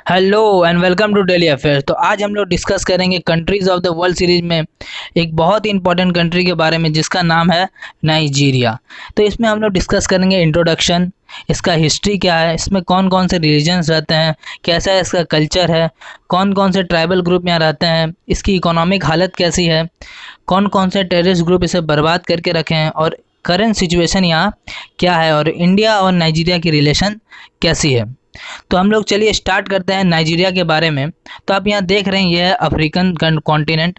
Hello and welcome to daily affairs. तो आज हम लोग डिस्कस करेंगे countries of the world series में एक बहुत ही इंपॉर्टेंट कंट्री के बारे में जिसका नाम है नाइजीरिया। तो इसमें हम लोग डिस्कस करेंगे इंट्रोडक्शन, इसका हिस्ट्री क्या है, इसमें कौन कौन से रिलीजन्स रहते हैं, कैसा है इसका कल्चर है, कौन कौन से ट्राइबल ग्रुप यहाँ रहते हैं, इसकी इकोनॉमिक हालत कैसी है, कौन कौन से टेररिस्ट ग्रुप इसे बर्बाद करके रखे हैं और करंट सिचुएशन यहाँ क्या है और इंडिया और नाइजीरिया की रिलेशन कैसी है। तो हम लोग चलिए स्टार्ट करते हैं नाइजीरिया के बारे में। तो आप यहाँ देख रहे हैं ये है अफ्रीकन कॉन्टिनेंट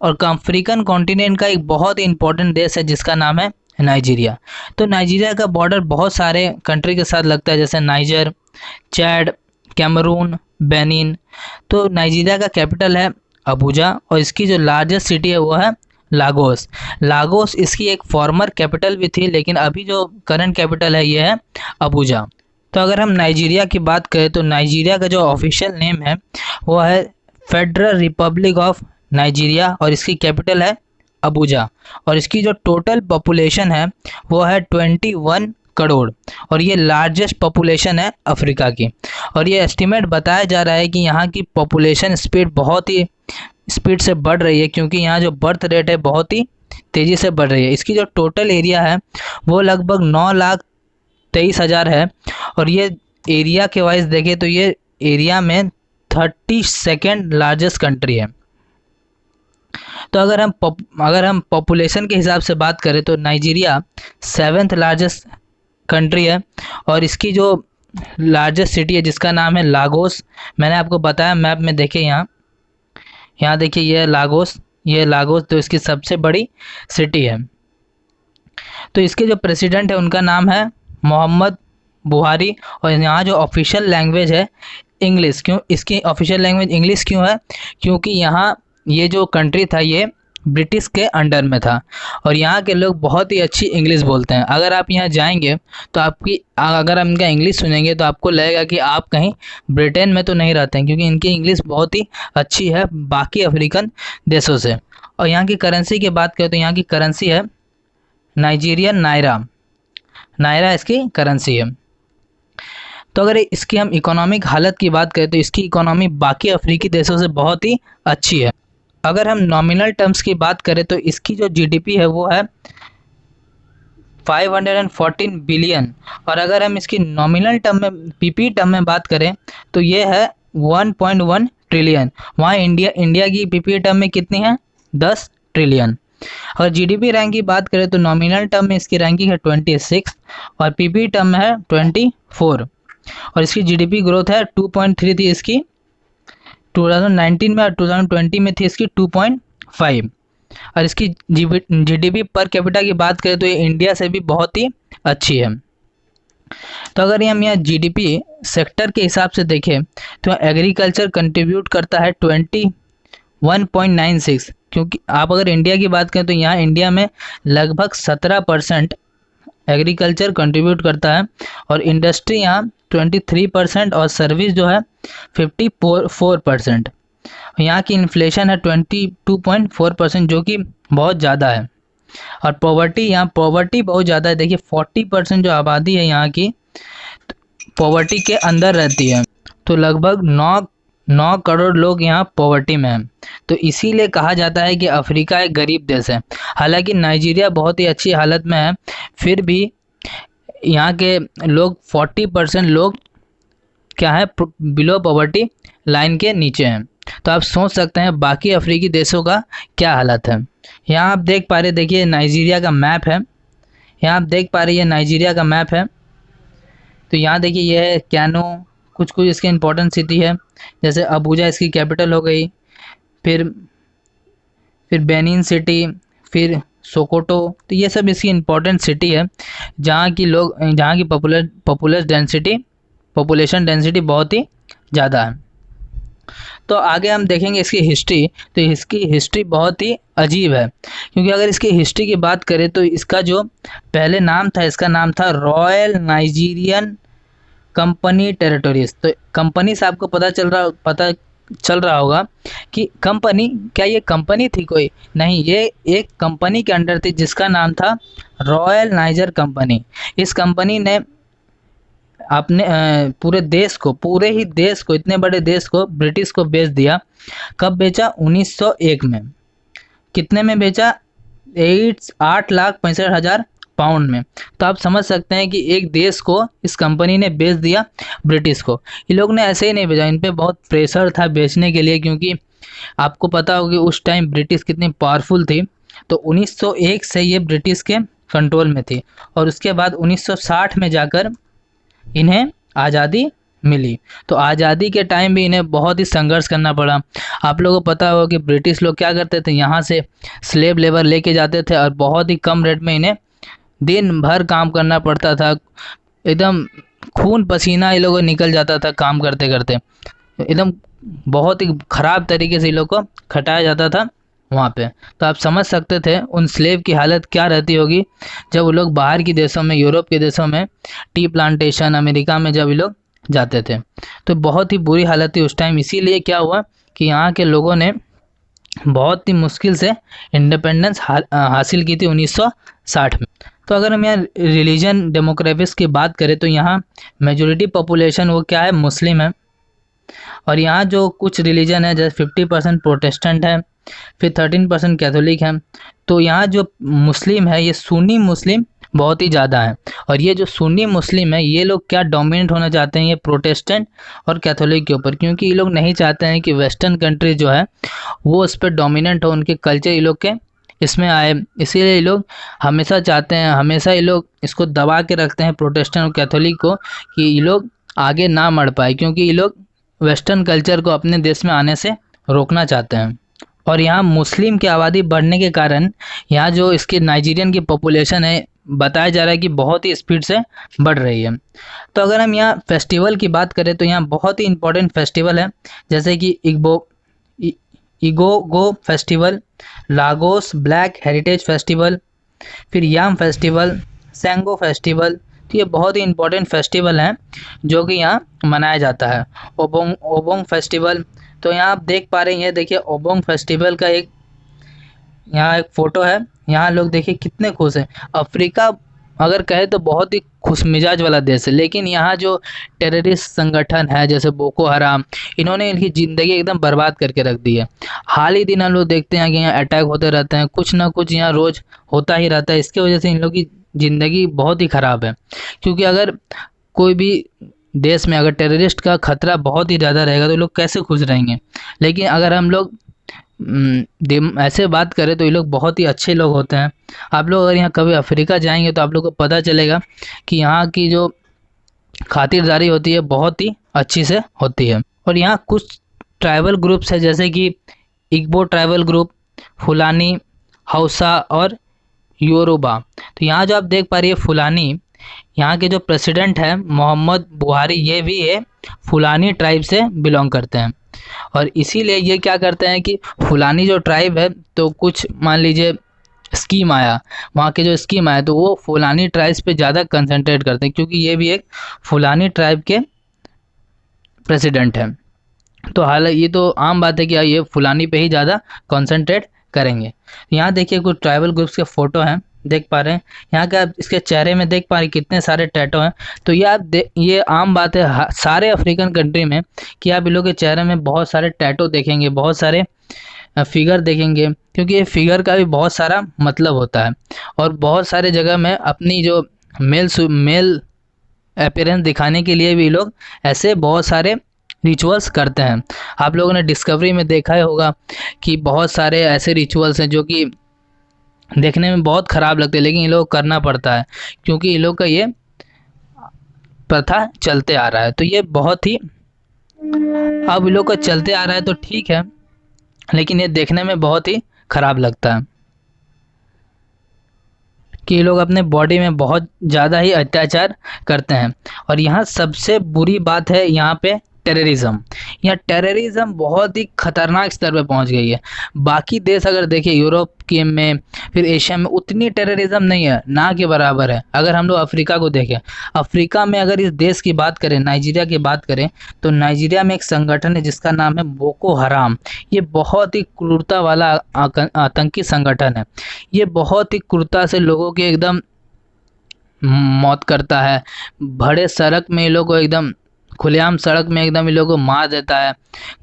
और अफ्रीकन कॉन्टिनेंट का एक बहुत ही इंपॉर्टेंट देश है जिसका नाम है नाइजीरिया। तो नाइजीरिया का बॉर्डर बहुत सारे कंट्री के साथ लगता है जैसे नाइजर, चैड, कैमरून, बेनिन। तो नाइजीरिया का कैपिटल है अबूजा और इसकी जो लार्जेस्ट सिटी है वो है लागोस। लागोस इसकी एक फॉर्मर कैपिटल भी थी लेकिन अभी जो करंट कैपिटल है ये है अबूजा। तो अगर हम नाइजीरिया की बात करें तो नाइजीरिया का जो ऑफिशियल नेम है वो है फेडरल रिपब्लिक ऑफ नाइजीरिया और इसकी कैपिटल है अबूजा और इसकी जो टोटल पॉपुलेशन है वो है 21 करोड़ और ये लार्जेस्ट पॉपुलेशन है अफ्रीका की। और ये एस्टिमेट बताया जा रहा है कि यहाँ की पॉपुलेशन स्पीड बहुत ही स्पीड से बढ़ रही है क्योंकि यहाँ जो बर्थ रेट है बहुत ही तेज़ी से बढ़ रही है। इसकी जो टोटल एरिया है वो लगभग 9,23,000 है और ये एरिया के वाइज देखें तो ये एरिया में 32nd लार्जेस्ट कंट्री है। तो अगर हम पॉपुलेशन के हिसाब से बात करें तो नाइजीरिया 7th लार्जेस्ट कंट्री है और इसकी जो लार्जेस्ट सिटी है जिसका नाम है लागोस। मैंने आपको बताया मैप में देखे यहाँ देखिए ये लागोस तो इसकी सबसे बड़ी सिटी है। तो इसके जो प्रेसिडेंट है उनका नाम है मोहम्मद बुहारी और यहाँ जो ऑफिशियल लैंग्वेज है इंग्लिश। क्यों इसकी ऑफिशियल लैंग्वेज इंग्लिश क्यों है? क्योंकि यहाँ ये जो कंट्री था ये ब्रिटिश के अंडर में था और यहाँ के लोग बहुत ही अच्छी इंग्लिश बोलते हैं। अगर आप यहाँ जाएंगे तो अगर आप इनका इंग्लिश सुनेंगे तो आपको लगेगा कि आप कहीं ब्रिटेन में तो नहीं रहते हैं क्योंकि इनकी इंग्लिश बहुत ही अच्छी है बाकी अफ्रीकन देशों से। और यहाँ की करेंसी की बात करें तो यहाँ की करेंसी है नाइजीरियन नायरा इसकी करेंसी है। तो अगर इसकी हम इकोनॉमिक हालत की बात करें तो इसकी इकोनॉमी बाकी अफ्रीकी देशों से बहुत ही अच्छी है। अगर हम नॉमिनल टर्म्स की बात करें तो इसकी जो जीडीपी है वो है 514 बिलियन और अगर हम इसकी नॉमिनल टर्म में पीपी टर्म में बात करें तो ये है 1.1 ट्रिलियन। वहाँ इंडिया की पीपी टर्म में कितनी है? 10 ट्रिलियन। और जीडीपी रैंक की बात करें तो नॉमिनल टर्म में इसकी रैंकिंग है 26 और पीपी टर्म में है 24 और इसकी जीडीपी ग्रोथ है 2.3 थी इसकी 2019 में और 2020 में थी इसकी 2.5। और इसकी जीडीपी पर कैपिटा की बात करें तो ये इंडिया से भी बहुत ही अच्छी है। तो अगर हम यहाँ जीडीपी सेक्टर के हिसाब से देखें तो एग्रीकल्चर कंट्रीब्यूट करता है 21.96 क्योंकि आप अगर इंडिया की बात करें तो यहाँ इंडिया में लगभग 17% एग्रीकल्चर कंट्रीब्यूट करता है और इंडस्ट्री यहाँ 23% और सर्विस जो है 54%। यहाँ की इन्फ्लेशन है 22.4% जो कि बहुत ज़्यादा है। और पॉवर्टी बहुत ज़्यादा है। देखिए 40% जो आबादी है यहाँ की पॉवर्टी के अंदर रहती है। तो लगभग 9 करोड़ लोग यहाँ पॉवर्टी में हैं। तो इसीलिए कहा जाता है कि अफ्रीका एक गरीब देश है। हालांकि नाइजीरिया बहुत ही अच्छी हालत में है फिर भी यहाँ के लोग 40% लोग क्या है बिलो पॉवर्टी लाइन के नीचे हैं। तो आप सोच सकते हैं बाकी अफ्रीकी देशों का क्या हालत है। यहाँ आप देख पा रहे देखिए नाइजीरिया का मैप है। यहाँ आप देख पा रहे ये नाइजीरिया का मैप है। तो यहाँ देखिए ये है कैनो, कुछ इसके इंपॉर्टेंट सिटी है जैसे अबूजा इसकी कैपिटल हो गई, फिर बेनिन सिटी, फिर सोकोटो। तो ये सब इसकी इंपॉर्टेंट सिटी है जहाँ की पॉपुलेशन डेंसिटी बहुत ही ज़्यादा है। तो आगे हम देखेंगे इसकी हिस्ट्री। तो इसकी हिस्ट्री बहुत ही अजीब है क्योंकि अगर इसकी हिस्ट्री की बात करें तो इसका जो पहले नाम था इसका नाम था रॉयल नाइजीरियन कंपनी टेरिटोरीज। तो कंपनी से आपको पता चल रहा होगा कि कंपनी क्या ये कंपनी थी कोई? नहीं, ये एक कंपनी के अंडर थी जिसका नाम था रॉयल नाइजर कंपनी। इस कंपनी ने अपने पूरे ही देश को, इतने बड़े देश को ब्रिटिश को बेच दिया। कब बेचा? 1901 में। कितने में बेचा? 8,65,000 पाउंड में। तो आप समझ सकते हैं कि एक देश को इस कंपनी ने बेच दिया ब्रिटिश को। ये लोग ने ऐसे ही नहीं बेचा, इन पे बहुत प्रेशर था बेचने के लिए, क्योंकि आपको पता होगा कि उस टाइम ब्रिटिश कितनी पावरफुल थी। तो 1901 से ये ब्रिटिश के कंट्रोल में थी और उसके बाद 1960 में जाकर इन्हें आज़ादी मिली। तो आज़ादी के टाइम भी इन्हें बहुत ही संघर्ष करना पड़ा। आप लोगों को पता होगा कि ब्रिटिश लोग क्या करते थे, यहाँ से स्लेव लेबर लेके जाते थे और बहुत ही कम रेट में इन्हें दिन भर काम करना पड़ता था। एकदम खून पसीना ये लोगों को निकल जाता था काम करते करते। एकदम बहुत ही ख़राब तरीके से ये लोग को खटाया जाता था वहाँ पे। तो आप समझ सकते थे उन स्लेव की हालत क्या रहती होगी जब वो लोग बाहर के देशों में, यूरोप के देशों में, टी प्लांटेशन, अमेरिका में जब ये लोग जाते थे तो बहुत ही बुरी हालत थी उस टाइम। इसीलिए क्या हुआ कि यहाँ के लोगों ने बहुत ही मुश्किल से इंडिपेंडेंस हासिल की थी 1960 में। तो अगर हम यहाँ रिलीजन डेमोग्राफिक्स की बात करें तो यहाँ मेजोरिटी पॉपुलेशन वो क्या है, मुस्लिम है। और यहाँ जो कुछ रिलीजन है जैसे 50% प्रोटेस्टेंट है, फिर 13% कैथोलिक है। तो यहाँ जो मुस्लिम है ये सुन्नी मुस्लिम बहुत ही ज़्यादा है। और ये जो सुन्नी मुस्लिम है ये लोग क्या डोमिनेट होना चाहते हैं, ये प्रोटेस्टेंट और कैथोलिक के ऊपर, क्योंकि ये लोग नहीं चाहते हैं कि वेस्टर्न कंट्री जो है वो उस पर डोमिनेंट हो, उनके कल्चर ये लोग के इसमें आए। इसीलिए ये लोग हमेशा चाहते हैं, हमेशा ये लोग इसको दबा के रखते हैं प्रोटेस्टेंट और कैथोलिक को कि ये लोग आगे ना बढ़ पाए, क्योंकि ये लोग वेस्टर्न कल्चर को अपने देश में आने से रोकना चाहते हैं। और यहाँ मुस्लिम की आबादी बढ़ने के कारण यहाँ जो इसके नाइजीरियन की पॉपुलेशन है बताया जा रहा है कि बहुत ही स्पीड से बढ़ रही है। तो अगर हम यहाँ फेस्टिवल की बात करें तो यहाँ बहुत ही इम्पोर्टेंट फेस्टिवल है, जैसे कि Igogo festival, Lagos black heritage festival, फिर याम फेस्टिवल, सेंगो फेस्टिवल। तो ये बहुत ही इम्पोर्टेंट फेस्टिवल हैं जो कि यहाँ मनाया जाता है। ओबोंग फेस्टिवल, तो यहाँ आप देख पा रहे हैं, ये देखिए ओबोंग फेस्टिवल का यहाँ एक फ़ोटो है। यहाँ लोग देखिए कितने खुश हैं। अफ्रीका अगर कहे तो बहुत ही खुश मिजाज वाला देश है, लेकिन यहाँ जो टेररिस्ट संगठन है जैसे बोको हराम, इन्होंने इनकी ज़िंदगी एकदम बर्बाद करके रख दी है। हाल ही दिन हम लोग देखते हैं कि यहाँ अटैक होते रहते हैं, कुछ ना कुछ यहाँ रोज़ होता ही रहता है। इसके वजह से इन लोग की ज़िंदगी बहुत ही ख़राब है, क्योंकि अगर कोई भी देश में अगर टेररिस्ट का खतरा बहुत ही ज़्यादा रहेगा तो लोग कैसे खुश रहेंगे। लेकिन अगर हम लोग ऐसे बात करें तो ये लोग बहुत ही अच्छे लोग होते हैं। आप लोग अगर यहाँ कभी अफ्रीका जाएंगे तो आप लोग को पता चलेगा कि यहाँ की जो खातिरदारी होती है बहुत ही अच्छी से होती है। और यहाँ कुछ ट्राइबल ग्रुप्स है जैसे कि इग्बो ट्राइबल ग्रुप, फुलानी, हौसा और योरूबा। तो यहाँ जो आप देख पा रही है फुलानी, यहाँ के जो प्रेसिडेंट है मोहम्मद बुहारी, ये भी ये फुलानी ट्राइब से बिलोंग करते हैं। और इसीलिए ये क्या करते हैं कि फुलानी जो ट्राइब है, तो कुछ मान लीजिए स्कीम आया, वहाँ के जो स्कीम आया तो वो फुलानी ट्राइब्स पे ज़्यादा कंसंट्रेट करते हैं, क्योंकि ये भी एक फुलानी ट्राइब के प्रेसिडेंट हैं। तो हालांकि ये तो आम बात है कि ये फुलानी पे ही ज़्यादा कंसंट्रेट करेंगे। यहाँ देखिए कुछ ट्राइबल ग्रुप्स के फ़ोटो हैं, देख पा रहे हैं। यहाँ का इसके चेहरे में देख पा रहे हैं कितने सारे टैटो हैं। तो ये आम बात है सारे अफ्रीकन कंट्री में कि आप इन लोगों के चेहरे में बहुत सारे टैटो देखेंगे, बहुत सारे फिगर देखेंगे, क्योंकि ये फिगर का भी बहुत सारा मतलब होता है। और बहुत सारे जगह में अपनी जो मेल अपीयरेंस दिखाने के लिए भी लोग ऐसे बहुत सारे रिचुअल्स करते हैं। आप लोगों ने डिस्कवरी में देखा ही होगा कि बहुत सारे ऐसे रिचुअल्स हैं जो कि देखने में बहुत ख़राब लगते हैं, लेकिन ये लोग करना पड़ता है क्योंकि ये लोग का ये प्रथा चलते आ रहा है। तो ये बहुत ही अब ये लोग का चलते आ रहा है तो ठीक है, लेकिन ये देखने में बहुत ही ख़राब लगता है कि ये लोग अपने बॉडी में बहुत ज़्यादा ही अत्याचार करते हैं। और यहाँ सबसे बुरी बात है यहाँ पे टेररिज्म। यहाँ टेररिज्म बहुत ही खतरनाक स्तर पे पहुँच गई है। बाकी देश अगर देखिए यूरोप के में, फिर एशिया में उतनी टेररिज्म नहीं है, ना के बराबर है। अगर हम लोग अफ्रीका को देखें, अफ्रीका में अगर इस देश की बात करें, नाइजीरिया की बात करें, तो नाइजीरिया में एक संगठन है जिसका नाम है बोको हराम। ये बहुत ही क्रूरता वाला आतंकी संगठन है। ये बहुत ही क्रूरता से लोगों के एकदम मौत करता है। भरे सड़क में ये लोग को एकदम खुलेआम सड़क में एकदम ये लोग को मार देता है,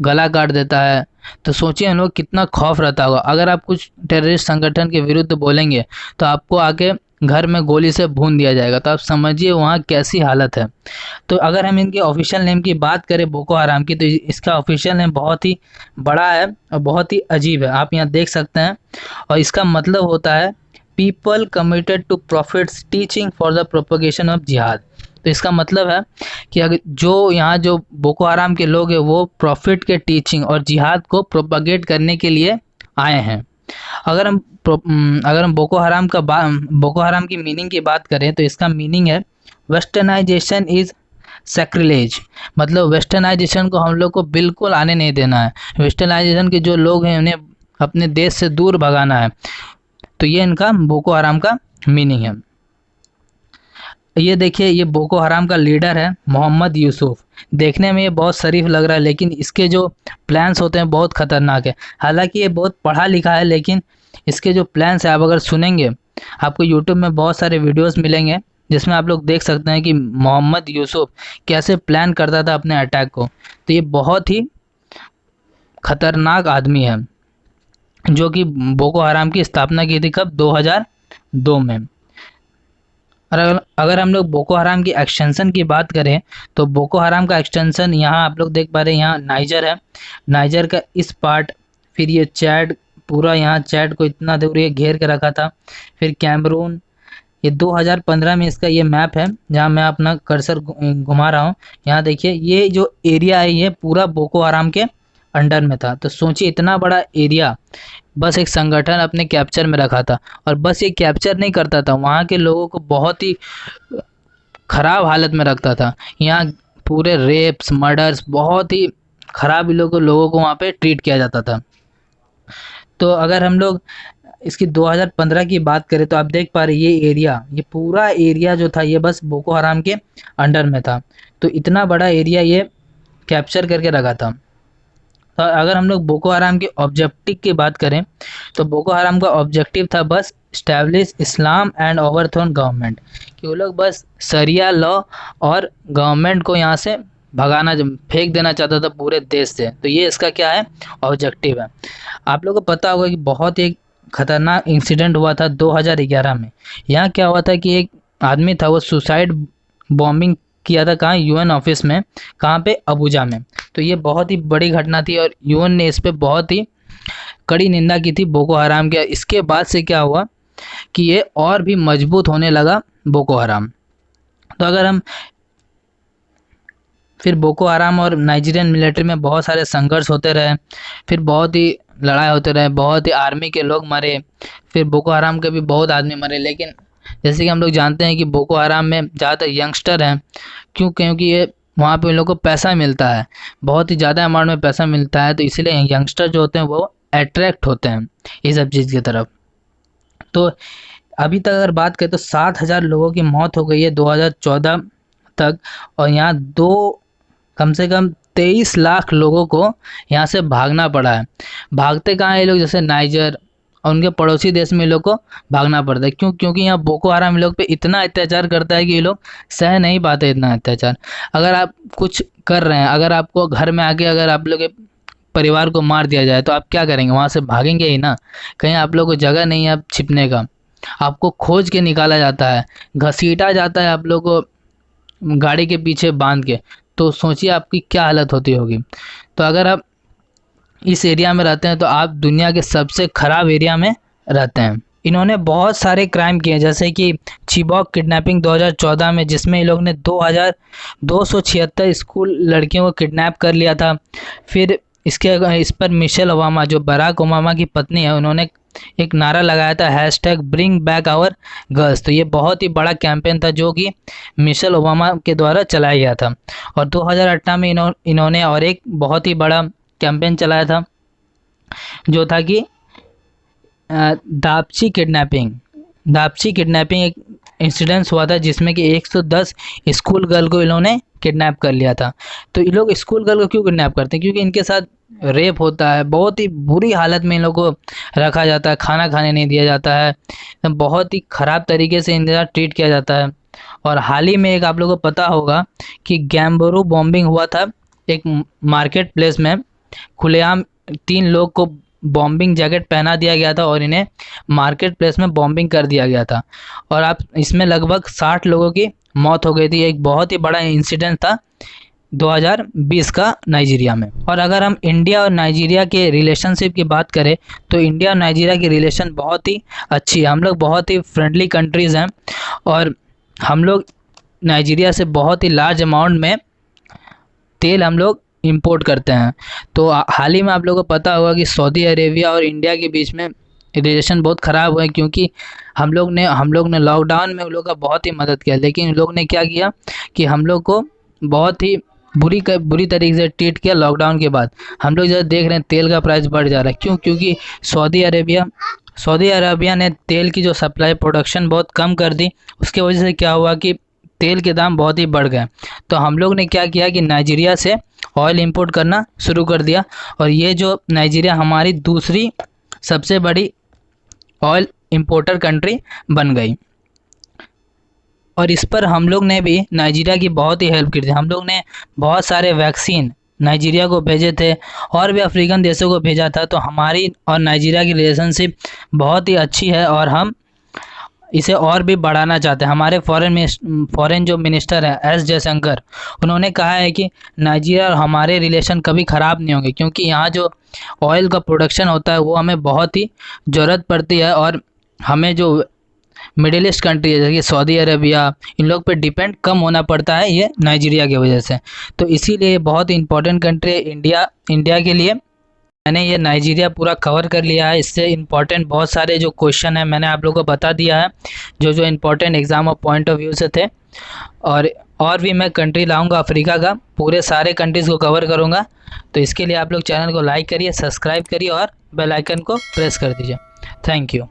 गला काट देता है। तो सोचिए हम लोग कितना खौफ रहता होगा। अगर आप कुछ टेररिस्ट संगठन के विरुद्ध बोलेंगे तो आपको आके घर में गोली से भून दिया जाएगा। तो आप समझिए वहाँ कैसी हालत है। तो अगर हम इनके ऑफिशियल नेम की बात करें बोको हराम की, तो इसका ऑफिशियल नेम बहुत ही बड़ा है और बहुत ही अजीब है, आप यहाँ देख सकते हैं। और इसका मतलब होता है people committed to prophets teaching for the propagation of jihad. तो इसका मतलब है कि अगर जो बोको हराम के लोग हैं वो प्रॉफिट के टीचिंग और जिहाद को प्रोपगेट करने के लिए आए हैं। अगर हम बोको हराम की मीनिंग की बात करें तो इसका मीनिंग है वेस्टर्नाइजेशन इज सैक्रिलेज। मतलब वेस्टर्नाइजेशन को हम लोग को बिल्कुल आने नहीं देना है। वेस्टर्नाइजेशन के जो लोग हैं उन्हें अपने देश से दूर भगाना है। तो ये इनका बोको हराम का मीनिंग है। ये देखिए, ये बोको हराम का लीडर है मोहम्मद यूसुफ। देखने में ये बहुत शरीफ लग रहा है, लेकिन इसके जो प्लान्स होते हैं बहुत खतरनाक है। हालांकि ये बहुत पढ़ा लिखा है, लेकिन इसके जो प्लान्स है आप अगर सुनेंगे, आपको यूट्यूब में बहुत सारे वीडियोस मिलेंगे जिसमें आप लोग देख सकते हैं कि मोहम्मद यूसुफ कैसे प्लान करता था अपने अटैक को। तो ये बहुत ही खतरनाक आदमी है जो कि बोको हराम की स्थापना की थी कब, 2002 में। और अगर हम लोग बोको हराम की एक्सटेंशन की बात करें तो बोको हराम का एक्सटेंशन यहाँ आप लोग देख पा रहे हैं, यहाँ नाइजर है, नाइजर का इस पार्ट, फिर ये चैड, पूरा यहाँ चैड को इतना दूर ये घेर के रखा था, फिर कैमरून। ये 2015 में इसका ये मैप है जहाँ मैं अपना कर्सर घुमा रहा हूँ। यहाँ देखिए ये जो एरिया है ये पूरा बोको हराम के अंडर में था। तो सोचिए इतना बड़ा एरिया बस एक संगठन अपने कैप्चर में रखा था। और बस ये कैप्चर नहीं करता था, वहाँ के लोगों को बहुत ही ख़राब हालत में रखता था। यहाँ पूरे रेप्स, मर्डर्स, बहुत ही ख़राब लोगों को वहाँ पे ट्रीट किया जाता था। तो अगर हम लोग इसकी 2015 की बात करें तो आप देख पा रहे ये एरिया, ये पूरा एरिया जो था ये बस बोको हराम के अंडर में था। तो इतना बड़ा एरिया ये कैप्चर करके रखा था। तो अगर हम लोग बोको हराम के ऑब्जेक्टिव की बात करें तो बोको हराम का ऑब्जेक्टिव था बस establish Islam and overthrown government, कि वो लोग बस शरिया लॉ और गवर्नमेंट को यहाँ से भगाना, फेंक देना चाहता था पूरे देश से। तो ये इसका क्या है, ऑब्जेक्टिव है। आप लोगों को पता होगा कि बहुत एक खतरनाक इंसिडेंट हुआ था 2011 में। यहाँ क्या हुआ था कि एक आदमी था वो सुसाइड बॉम्बिंग किया था, कहाँ, यूएन ऑफिस में, कहाँ पे, अबूजा में। तो ये बहुत ही बड़ी घटना थी और यूएन ने इस पे बहुत ही कड़ी निंदा की थी बोको हराम के। इसके बाद से क्या हुआ कि ये और भी मजबूत होने लगा बोको हराम। तो अगर हम फिर बोको हराम और नाइजीरियन मिलिट्री में बहुत सारे संघर्ष होते रहे, फिर बहुत ही लड़ाई होते रहे, बहुत ही आर्मी के लोग मरे, फिर बोको हराम के भी बहुत आदमी मरे। लेकिन जैसे कि हम लोग जानते हैं कि बोको हराम में ज़्यादातर यंगस्टर हैं। क्योंकि ये वहाँ पे उन लोगों को पैसा मिलता है, बहुत ही ज़्यादा अमाउंट में पैसा मिलता है। तो इसीलिए यंगस्टर जो होते हैं वो अट्रैक्ट होते हैं ये सब चीज़ की तरफ। तो अभी तक अगर बात करें तो 7,000 लोगों की मौत हो गई है 2014 तक। और यहाँ कम से कम 23 लाख लोगों को यहाँ से भागना पड़ा है। भागते कहाँ हैं ये लोग, जैसे नाइजर और उनके पड़ोसी देश में लोग को भागना पड़ता है। क्योंकि यहाँ बोको हराम लोग पे इतना अत्याचार करता है कि ये लोग सह नहीं पाते इतना अत्याचार। अगर आप कुछ कर रहे हैं, अगर आपको घर में आके अगर आप लोग के परिवार को मार दिया जाए तो आप क्या करेंगे, वहाँ से भागेंगे ही ना। कहीं आप लोग को जगह नहीं है आप छिपने का, आपको खोज के निकाला जाता है, घसीटा जाता है आप लोग को गाड़ी के पीछे बांध के। तो सोचिए आपकी क्या हालत होती होगी। तो अगर आप इस एरिया में रहते हैं तो आप दुनिया के सबसे ख़राब एरिया में रहते हैं। इन्होंने बहुत सारे क्राइम किए, जैसे कि चिबॉक किडनैपिंग 2014 में, जिसमें इन लोग ने 2,276 स्कूल लड़कियों को किडनैप कर लिया था। फिर इस पर मिशेल ओबामा, जो बराक ओबामा की पत्नी है, उन्होंने एक नारा लगाया था #ब्रिंग बैक आवर गर्ल्स। तो ये बहुत ही बड़ा कैंपेन था जो कि मिशेल ओबामा के द्वारा चलाया गया था। और 2018 में इन्होंने और एक बहुत ही बड़ा कैंपेन चलाया था जो था कि दापची किडनैपिंग एक इंसिडेंस हुआ था जिसमें कि 110 स्कूल गर्ल को इन्होंने किडनैप कर लिया था। तो ये लोग स्कूल गर्ल को क्यों किडनैप करते हैं, क्योंकि इनके साथ रेप होता है, बहुत ही बुरी हालत में इन लोगों को रखा जाता है, खाना खाने नहीं दिया जाता है, बहुत ही ख़राब तरीके से इनके साथ ट्रीट किया जाता है। और हाल ही में एक आप लोगों को पता होगा कि गैम्बोरो बॉम्बिंग हुआ था एक मार्केट प्लेस में। खुलेआम 3 लोग को बॉम्बिंग जैकेट पहना दिया गया था और इन्हें मार्केट प्लेस में बॉम्बिंग कर दिया गया था और आप इसमें लगभग 60 लोगों की मौत हो गई थी। एक बहुत ही बड़ा इंसिडेंट था 2020 का नाइजीरिया में। और अगर हम इंडिया और नाइजीरिया के रिलेशनशिप की बात करें तो इंडिया और नाइजीरिया की रिलेशन बहुत ही अच्छी है। हम लोग बहुत ही फ्रेंडली कंट्रीज़ हैं और हम लोग नाइजीरिया से बहुत ही लार्ज अमाउंट में तेल हम लोग इंपोर्ट करते हैं। तो हाल ही में आप लोगों को पता होगा कि सऊदी अरेबिया और इंडिया के बीच में रिलेशन बहुत ख़राब हुए क्योंकि हम लोग ने लॉकडाउन में उन लोग का बहुत ही मदद किया, लेकिन उन लोग ने क्या किया कि हम लोग को बहुत ही बुरी तरीके से ट्रीट किया। लॉकडाउन के बाद हम लोग जब देख रहे हैं तेल का प्राइस बढ़ जा रहा है, क्यों? क्योंकि सऊदी अरेबिया ने तेल की जो सप्लाई प्रोडक्शन बहुत कम कर दी। उसके वजह से क्या हुआ कि तेल के दाम बहुत ही बढ़ गए। तो हम लोग ने क्या किया कि नाइजीरिया से ऑयल इंपोर्ट करना शुरू कर दिया और ये जो नाइजीरिया हमारी दूसरी सबसे बड़ी ऑयल इंपोर्टर कंट्री बन गई। और इस पर हम लोग ने भी नाइजीरिया की बहुत ही हेल्प की थी। हम लोग ने बहुत सारे वैक्सीन नाइजीरिया को भेजे थे और भी अफ्रीकन देशों को भेजा था। तो हमारी और नाइजीरिया की रिलेशनशिप बहुत ही अच्छी है और हम इसे और भी बढ़ाना चाहते हैं। हमारे फॉरेन जो मिनिस्टर हैं एस जयशंकर, उन्होंने कहा है कि नाइजीरिया और हमारे रिलेशन कभी ख़राब नहीं होंगे क्योंकि यहाँ जो ऑयल का प्रोडक्शन होता है वो हमें बहुत ही ज़रूरत पड़ती है और हमें जो मिडिल ईस्ट कंट्री है जैसे कि सऊदी अरेबिया, इन लोग पे डिपेंड कम होना पड़ता है ये नाइजीरिया की वजह से। तो इसीलिए बहुत ही इंपॉर्टेंट कंट्री है इंडिया के लिए। मैंने ये नाइजीरिया पूरा कवर कर लिया है। इससे इम्पॉर्टेंट बहुत सारे जो क्वेश्चन है मैंने आप लोगों को बता दिया है जो इम्पॉर्टेंट एग्ज़ाम और पॉइंट ऑफ व्यू से थे। और भी मैं कंट्री लाऊंगा अफ्रीका का, पूरे सारे कंट्रीज़ को कवर करूंगा। तो इसके लिए आप लोग चैनल को लाइक करिए, सब्सक्राइब करिए और बेल आइकन को प्रेस कर दीजिए। Thank you.